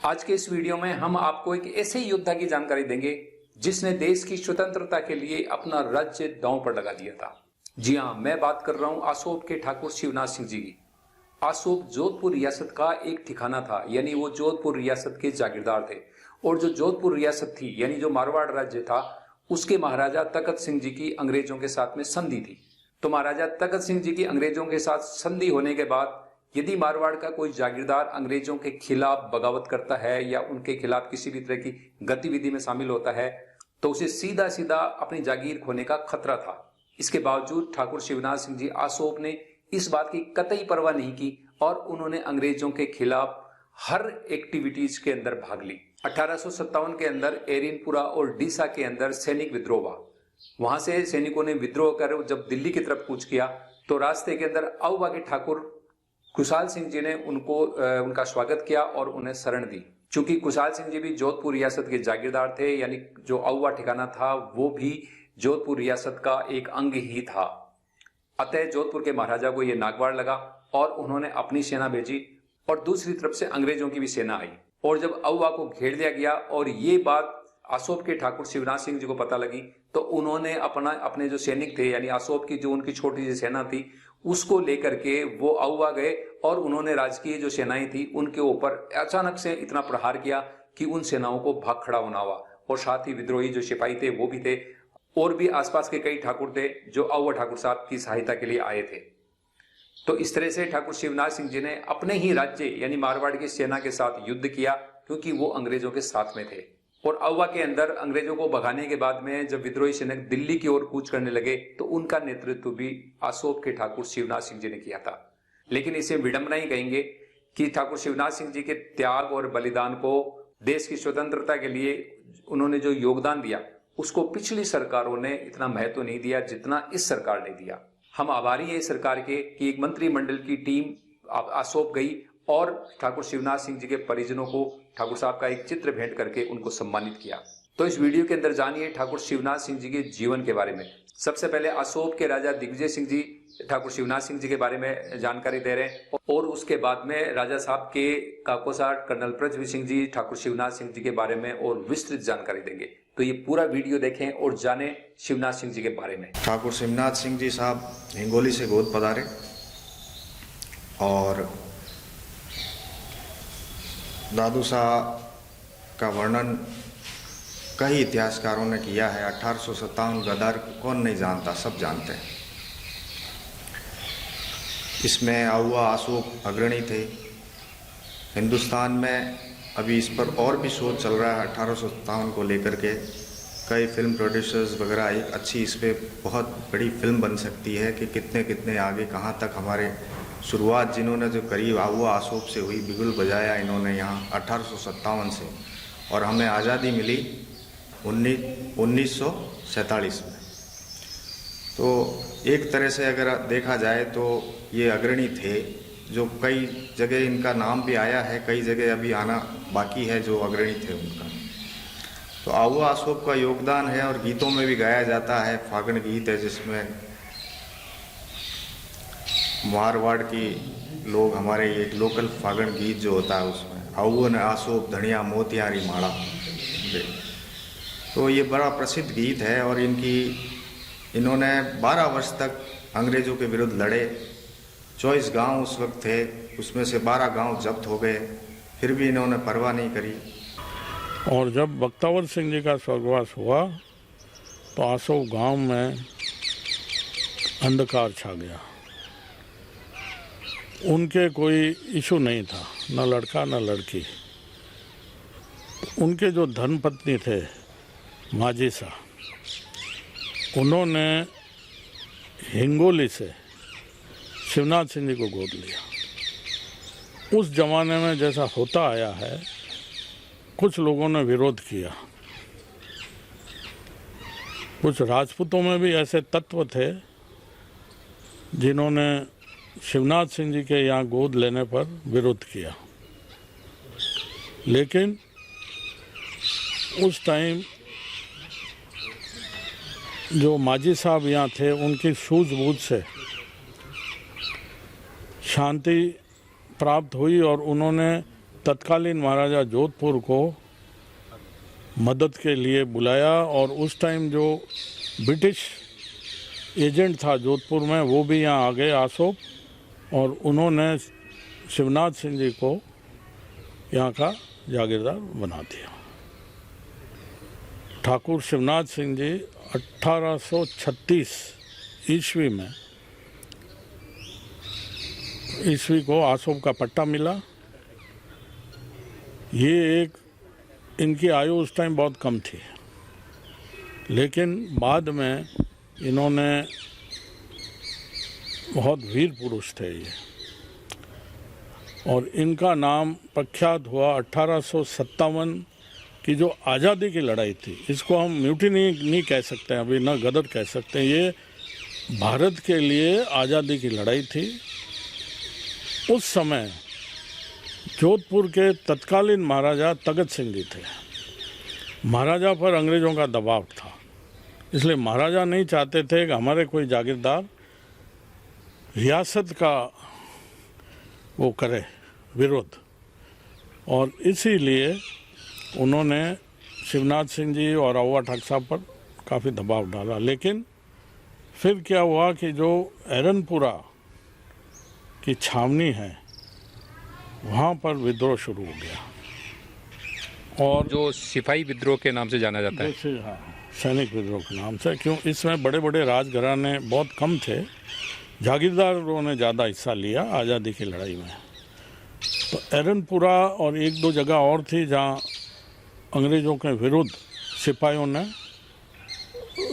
आज के इस वीडियो में हम आपको एक ऐसे योद्धा की जानकारी देंगे जिसने देश की स्वतंत्रता के लिए अपना राज्य दांव पर लगा दिया था। जी हां, मैं बात कर रहा हूं आसोम के ठाकुर शिवनाथ सिंह जी की। आसोम जोधपुर रियासत का एक ठिकाना था, यानी वो जोधपुर रियासत के जागीरदार थे। और जो जोधपुर रियासत थी, यानी जो मारवाड़ राज्य था, उसके महाराजा तखत सिंह जी की अंग्रेजों के साथ में संधि थी। तो महाराजा तखत सिंह जी की अंग्रेजों के साथ संधि होने के बाद यदि मारवाड़ का कोई जागीरदार अंग्रेजों के खिलाफ बगावत करता है या उनके खिलाफ किसी भी तरह की गतिविधि में शामिल होता है तो उसे सीधा सीधा अपनी जागीर खोने का खतरा था। इसके बावजूद ठाकुर शिवनाथ सिंह जी आसोम ने इस बात की कतई परवाह नहीं की और उन्होंने अंग्रेजों के खिलाफ हर एक्टिविटीज के अंदर भाग ली। 1857 के अंदर एरिनपुरा और डीसा के अंदर सैनिक विद्रोह हुआ। वहां से सैनिकों ने विद्रोह कर जब दिल्ली की तरफ कूच किया तो रास्ते के अंदर औवा के ठाकुर खुशहाल सिंह जी ने उनका स्वागत किया और उन्हें शरण दी। चूंकि खुशहाल सिंह जी भी जोधपुर रियासत के जागीरदार थे, यानी जो औवा ठिकाना था वो भी जोधपुर रियासत का एक अंग ही था। अतः जोधपुर के महाराजा को यह नागवार लगा और उन्होंने अपनी सेना भेजी और दूसरी तरफ से अंग्रेजों की भी सेना आई। और जब औवा को घेर लिया गया और ये बात आसोम के ठाकुर शिवनाथ सिंह जी को पता लगी तो उन्होंने अपने जो सैनिक थे, यानी आसोम की जो उनकी छोटी सी सेना थी, उसको लेकर के वो औवा गए और उन्होंने राजकीय जो सेनाएं थी उनके ऊपर अचानक से इतना प्रहार किया कि उन सेनाओं को भाग खड़ा होना हुआ। और साथ ही विद्रोही जो सिपाही थे वो भी थे और भी आसपास के कई ठाकुर थे जो औवा ठाकुर साहब की सहायता के लिए आए थे। तो इस तरह से ठाकुर शिवनाथ सिंह जी ने अपने ही राज्य यानी मारवाड़ की सेना के साथ युद्ध किया, क्योंकि वो अंग्रेजों के साथ में थे। और औवा के अंदर अंग्रेजों को भगाने के बाद में जब विद्रोही सैनिक दिल्ली की ओर कूच करने लगे तो उनका नेतृत्व भी आसोम के ठाकुर शिवनाथ सिंह जी ने किया था। लेकिन इसे विडंबना ही कहेंगे कि ठाकुर शिवनाथ सिंह जी के त्याग और बलिदान को, देश की स्वतंत्रता के लिए उन्होंने जो योगदान दिया, उसको पिछली सरकारों ने इतना महत्व नहीं दिया जितना इस सरकार ने दिया। हम आभारी हैं इस सरकार के कि एक मंत्रिमंडल की टीम आसोम गई और ठाकुर शिवनाथ सिंह जी के परिजनों को ठाकुर साहब का एक चित्र भेंट करके उनको सम्मानित किया। तो इस वीडियो के अंदर जानिए ठाकुर शिवनाथ सिंह जी के जीवन के बारे में। सबसे पहले आसोम के राजा दिग्विजय सिंह जी ठाकुर शिवनाथ सिंह जी के बारे में जानकारी दे रहे हैं और उसके बाद में राजा साहब के काकोसार कर्नल पृथ्वी सिंह जी ठाकुर शिवनाथ सिंह जी के बारे में और विस्तृत जानकारी देंगे। तो ये पूरा वीडियो देखें और जाने शिवनाथ सिंह जी के बारे में। ठाकुर शिवनाथ सिंह जी साहब हिंगोली से गोद पधारे और दादू साहब का वर्णन कई इतिहासकारों ने किया है। 1857 गदर कौन नहीं जानता, सब जानते हैं। इसमें औवा आसोम अग्रणी थे। हिंदुस्तान में अभी इस पर और भी शोध चल रहा है 1857 को लेकर के। कई फिल्म प्रोड्यूसर्स वगैरह एक अच्छी इस पर बहुत बड़ी फिल्म बन सकती है कि कितने कितने आगे कहाँ तक हमारे शुरुआत जिन्होंने जो करी औवा आसोम से हुई, बिगुल बजाया इन्होंने यहाँ 1857 से, और हमें आज़ादी मिली 1947 में। तो एक तरह से अगर देखा जाए तो ये अग्रणी थे, जो कई जगह इनका नाम भी आया है, कई जगह अभी आना बाकी है जो अग्रणी थे उनका। तो औवा आसोम का योगदान है और गीतों में भी गाया जाता है। फागण गीत है जिसमें मारवाड़ की लोग, हमारे एक लोकल फागण गीत जो होता है उसमें औवा ने आसोम धनिया मोतियारी माड़ा, तो ये बड़ा प्रसिद्ध गीत है। और इन्होंने 12 वर्ष तक अंग्रेज़ों के विरुद्ध लड़े। 24 गांव उस वक्त थे, उसमें से 12 गांव जब्त हो गए, फिर भी इन्होंने परवाह नहीं करी। और जब बख्तावर सिंह जी का स्वर्गवास हुआ तो आसोम गांव में अंधकार छा गया। उनके कोई इशू नहीं था, न लड़का न लड़की। उनके जो धर्मपत्नी थे माजी साहब, उन्होंने हिंगोली से शिवनाथ सिंह जी को गोद लिया। उस जमाने में जैसा होता आया है, कुछ लोगों ने विरोध किया। कुछ राजपूतों में भी ऐसे तत्व थे जिन्होंने शिवनाथ सिंह जी के यहाँ गोद लेने पर विरोध किया। लेकिन उस टाइम जो माजी साहब यहाँ थे, उनकी सूझबूझ से शांति प्राप्त हुई और उन्होंने तत्कालीन महाराजा जोधपुर को मदद के लिए बुलाया और उस टाइम जो ब्रिटिश एजेंट था जोधपुर में वो भी यहाँ आ गए आसोप, और उन्होंने शिवनाथ सिंह जी को यहाँ का जागीरदार बना दिया। ठाकुर शिवनाथ सिंह जी 1836 ईस्वी को आसोप का पट्टा मिला। ये एक इनकी आयु उस टाइम बहुत कम थी, लेकिन बाद में इन्होंने बहुत वीर पुरुष थे ये, और इनका नाम प्रख्यात हुआ 1857 की जो आज़ादी की लड़ाई थी। इसको हम म्यूटिनी नहीं कह सकते हैं अभी, ना गदर कह सकते हैं, ये भारत के लिए आज़ादी की लड़ाई थी। उस समय जोधपुर के तत्कालीन महाराजा तगत सिंह जी थे। महाराजा पर अंग्रेज़ों का दबाव था, इसलिए महाराजा नहीं चाहते थे कि हमारे कोई जागीरदार रियासत का वो करे विरोध, और इसीलिए उन्होंने शिवनाथ सिंह जी और आउवा ठाकुर साहब पर काफ़ी दबाव डाला। लेकिन फिर क्या हुआ कि जो एरनपुरा की छावनी है वहाँ पर विद्रोह शुरू हो गया, और जो सिपाही विद्रोह के नाम से जाना जाता है। हाँ, सैनिक विद्रोह के नाम से। क्यों? इसमें बड़े बड़े राजघराने बहुत कम थे, जागीरदारों ने ज़्यादा हिस्सा लिया आज़ादी की लड़ाई में। तो एरनपुरा और एक दो जगह और थी जहाँ अंग्रेज़ों के विरुद्ध सिपाहियों ने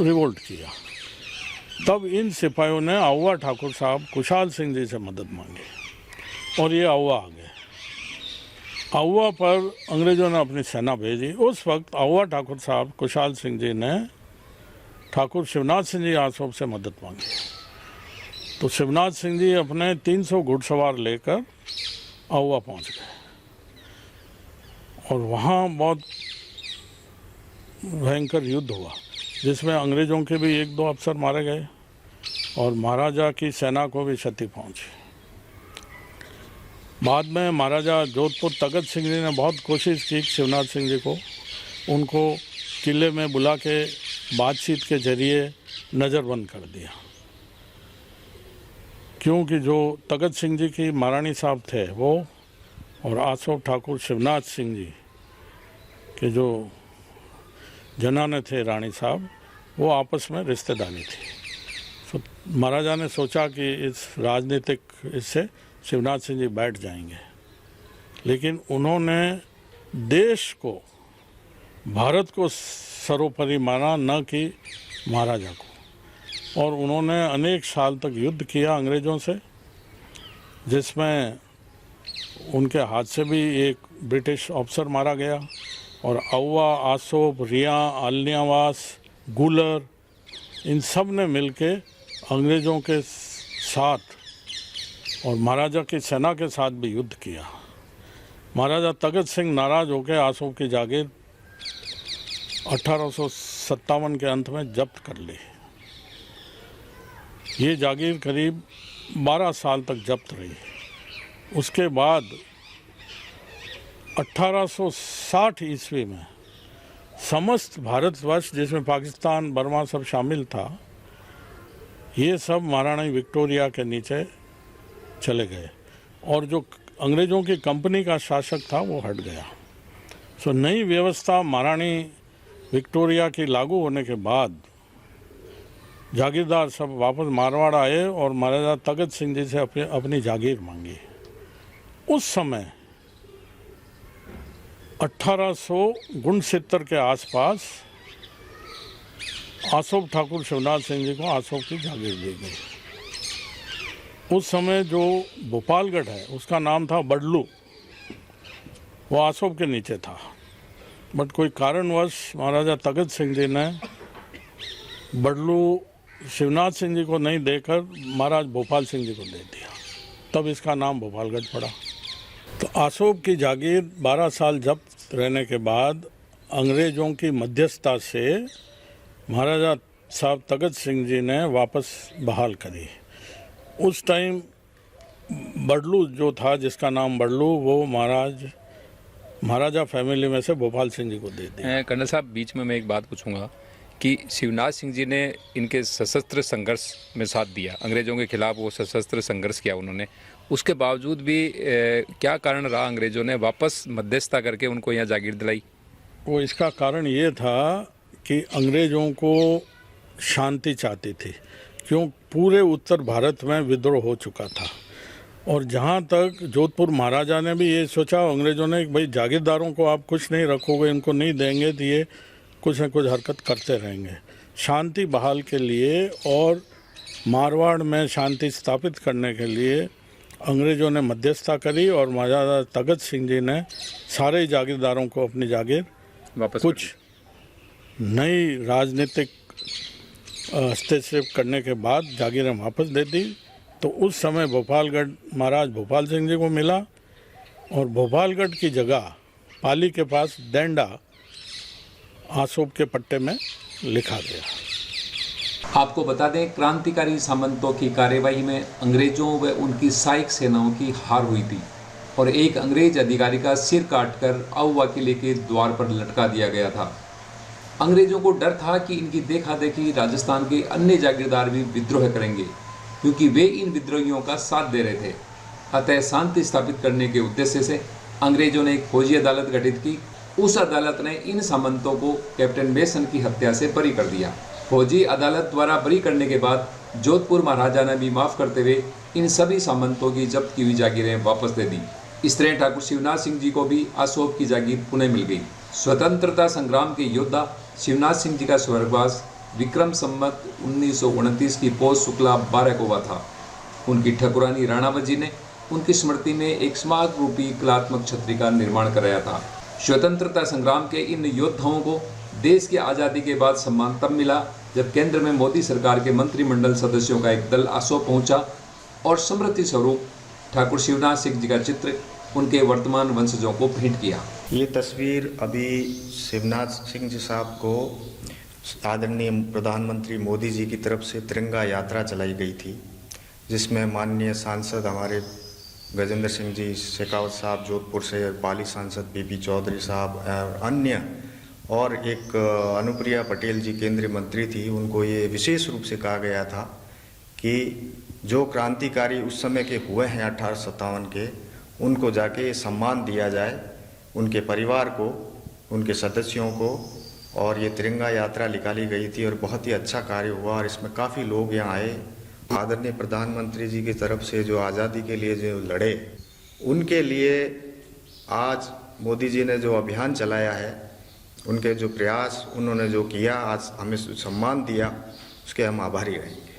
रिवोल्ट किया। तब इन सिपाहियों ने आउवा ठाकुर साहब कुशाल सिंह जी से मदद मांगी, और ये आउवा आ गए। आउवा पर अंग्रेज़ों ने अपनी सेना भेजी। उस वक्त आउवा ठाकुर साहब कुशाल सिंह जी ने ठाकुर शिवनाथ सिंह जी आसोप से मदद मांगी। तो शिवनाथ सिंह जी अपने 300 घुड़सवार लेकर आउवा पहुंच गए, और वहाँ बहुत भयंकर युद्ध हुआ, जिसमें अंग्रेज़ों के भी एक दो अफसर मारे गए और महाराजा की सेना को भी क्षति पहुंची। बाद में महाराजा जोधपुर तगत सिंह जी ने बहुत कोशिश की शिवनाथ सिंह जी को, उनको किले में बुला के बातचीत के जरिए नज़रबंद कर दिया, क्योंकि जो तगत सिंह जी की महारानी साहब थे वो और आसोप ठाकुर शिवनाथ सिंह जी के जो जनाने थे रानी साहब, वो आपस में रिश्तेदारी थी। तो महाराजा ने सोचा कि इस राजनीतिक इससे शिवनाथ सिंह जी बैठ जाएंगे, लेकिन उन्होंने देश को, भारत को सर्वोपरि माना, न कि महाराजा को। और उन्होंने अनेक साल तक युद्ध किया अंग्रेज़ों से, जिसमें उनके हाथ से भी एक ब्रिटिश ऑफिसर मारा गया, और आउवा, आसोप, रिया, आलनियावास, गुलर, इन सब ने मिलके अंग्रेज़ों के साथ और महाराजा की सेना के साथ भी युद्ध किया। महाराजा तगत सिंह नाराज़ होकर आसोप की जागीर 1857 के अंत में जब्त कर ली। ये जागीर करीब 12 साल तक जब्त रही। उसके बाद 1860 ईस्वी में समस्त भारतवर्ष, जिसमें पाकिस्तान, बर्मा सब शामिल था, ये सब महारानी विक्टोरिया के नीचे चले गए, और जो अंग्रेज़ों की कंपनी का शासक था वो हट गया। सो नई व्यवस्था महारानी विक्टोरिया की लागू होने के बाद जागीरदार सब वापस मारवाड़ आए और महाराजा तगत सिंह जी से अपनी जागीर मांगी। उस समय 1869 के आसपास आसोप ठाकुर शिवनाथ सिंह जी को आसोप की जागीर दी गई। उस समय जो भोपालगढ़ है उसका नाम था बडलू, वो आसोप के नीचे था, बट कोई कारणवश महाराजा तगत सिंह जी ने बडलू शिवनाथ सिंह जी को नहीं देकर महाराज भोपाल सिंह जी को दे दिया, तब इसका नाम भोपालगढ़ पड़ा। तो आसोप की जागीर 12 साल जब्त रहने के बाद अंग्रेज़ों की मध्यस्थता से महाराजा साहब तगत सिंह जी ने वापस बहाल करी। उस टाइम बडलू जो था, जिसका नाम बडलू, वो महाराज महाराजा फैमिली में से भोपाल सिंह जी को दे दी। कर्नल साहब, बीच में मैं एक बात पूछूंगा कि शिवनाथ सिंह जी ने इनके सशस्त्र संघर्ष में साथ दिया, अंग्रेज़ों के खिलाफ वो सशस्त्र संघर्ष किया उन्होंने, उसके बावजूद भी क्या कारण रहा अंग्रेज़ों ने वापस मध्यस्थता करके उनको यहाँ जागीर दिलाई? वो इसका कारण ये था कि अंग्रेज़ों को शांति चाहती थी, क्यों पूरे उत्तर भारत में विद्रोह हो चुका था। और जहाँ तक जोधपुर महाराजा ने भी ये सोचा अंग्रेज़ों ने कि भाई जागीरदारों को आप कुछ नहीं रखोगे, इनको नहीं देंगे तो ये कुछ न कुछ हरकत करते रहेंगे। शांति बहाल के लिए और मारवाड़ में शांति स्थापित करने के लिए अंग्रेज़ों ने मध्यस्थता करी और महाराजा तगत सिंह जी ने सारे जागीरदारों को अपनी जागीर वापस कुछ नई राजनीतिक हस्तक्षेप करने के बाद जागीरें वापस दे दी। तो उस समय भोपालगढ़ महाराज भोपाल सिंह जी को मिला और भोपालगढ़ की जगह पाली के पास डेंडा आसोप के पट्टे में लिखा गया। आपको बता दें, क्रांतिकारी सामंतों की कार्यवाही में अंग्रेजों व उनकी सहायक सेनाओं की हार हुई थी और एक अंग्रेज अधिकारी का सिर काटकर आउवा किले के द्वार पर लटका दिया गया था। अंग्रेजों को डर था कि इनकी देखा देखी राजस्थान के अन्य जागीरदार भी विद्रोह करेंगे, क्योंकि वे इन विद्रोहियों का साथ दे रहे थे। अतः शांति स्थापित करने के उद्देश्य से अंग्रेजों ने एक फौजी अदालत गठित की। उस अदालत ने इन सामंतों को कैप्टन मेसन की हत्या से बरी कर दिया। फौजी अदालत द्वारा बरी करने के बाद जोधपुर महाराजा ने भी माफ करते हुए इन सभी सामंतों की जब्त की हुई जागीरें वापस दे दी। इस तरह ठाकुर शिवनाथ सिंह जी को भी आसोप की जागीर पुनः मिल गई। स्वतंत्रता संग्राम के योद्धा शिवनाथ सिंह जी का स्वर्गवास विक्रम संवत 1929 की पौष शुक्ला 12 को हुआ था। उनकी ठकुरानी राणावत जी ने उनकी स्मृति में एक स्मारक रूपी कलात्मक छतरी का निर्माण कराया था। स्वतंत्रता संग्राम के इन योद्धाओं को देश की आज़ादी के बाद सम्मान तब मिला जब केंद्र में मोदी सरकार के मंत्रिमंडल सदस्यों का एक दल आसोप पहुंचा और स्मृति स्वरूप ठाकुर शिवनाथ सिंह जी का चित्र उनके वर्तमान वंशजों को भेंट किया। ये तस्वीर अभी शिवनाथ सिंह जी साहब को आदरणीय प्रधानमंत्री मोदी जी की तरफ से तिरंगा यात्रा चलाई गई थी, जिसमें माननीय सांसद हमारे गजेंद्र सिंह जी शेखावत साहब जोधपुर से, पाली सांसद पीपी चौधरी साहब और अन्य, और एक अनुप्रिया पटेल जी केंद्रीय मंत्री थी, उनको ये विशेष रूप से कहा गया था कि जो क्रांतिकारी उस समय के हुए हैं 1857 के, उनको जाके सम्मान दिया जाए, उनके परिवार को, उनके सदस्यों को। और ये तिरंगा यात्रा निकाली गई थी और बहुत ही अच्छा कार्य हुआ और इसमें काफ़ी लोग यहाँ आए। आदरणीय प्रधानमंत्री जी की तरफ से जो आज़ादी के लिए जो लड़े, उनके लिए आज मोदी जी ने जो अभियान चलाया है, उनके जो प्रयास उन्होंने जो किया, आज हमें सम्मान दिया, उसके हम आभारी रहेंगे।